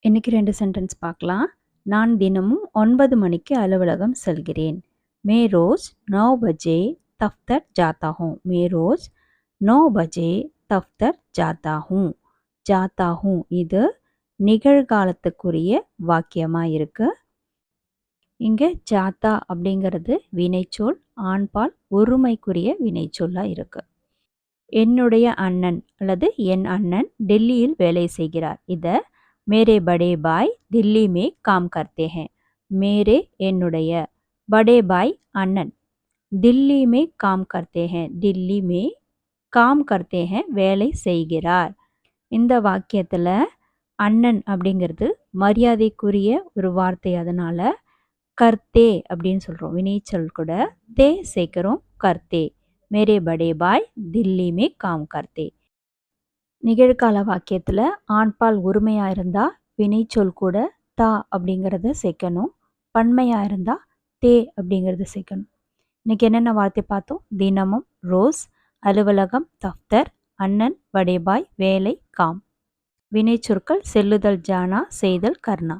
இன்னைக்கு 2 சென்டென்ஸ் பார்க்கலாம். நான் தினமும் 9 மணிக்கு அலுவலகம் செல்கிறேன். मैं रोज 9 बजे दफ्तर जाता हूँ. मैं रोज 9 बजे दफ्तर जाता हूँ. जाता हूँ இது நிகழ்காலத்துக்குரிய வாக்கியமா இருக்கு. இங்க ஜாத்தா அப்படிங்கிறது வினைச்சொல், ஆண்பால் ஒருமைக்குரிய வினைச்சொல்லா இருக்கு. என்னுடைய அண்ணன் அல்லது என் அண்ணன் டெல்லியில் வேலை செய்கிறார். இத मेरे बड़े भाई दिल्ली में काम करते हैं. मेरे என்னுடைய बड़े भाई அண்ணன் दिल्ली में काम करते हैं. दिल्ली में काम करते हैं வேலை செய்கிறார். இந்த வாக்கியத்துல அண்ணன் அப்படிங்கிறது மரியாதைக்குரிய ஒரு வார்த்தை, அதனால கர்த்தே அப்படின்னு சொல்றோம். வினைச்சொல் கூட தே சேர்க்கிறோம். கர்த்தே मेरे बड़े भाई दिल्ली में काम करते. நிகழ்கால வாக்கியத்தில் ஆண்பால் உரிமையாக இருந்தால் வினைச்சொல் கூட தா அப்படிங்கிறத சேர்க்கணும். பன்மையாக இருந்தால் தே அப்படிங்கிறத சேர்க்கணும். இன்னைக்கு என்னென்ன வார்த்தை பார்த்தோம்? தினமும், ரோஸ், அலுவலகம், தஃப்தர், அண்ணன், வடேபாய், வேலை, காம். வினைச்சொற்கள் செல்லுதல் ஜானா, செய்தல் கர்ணா.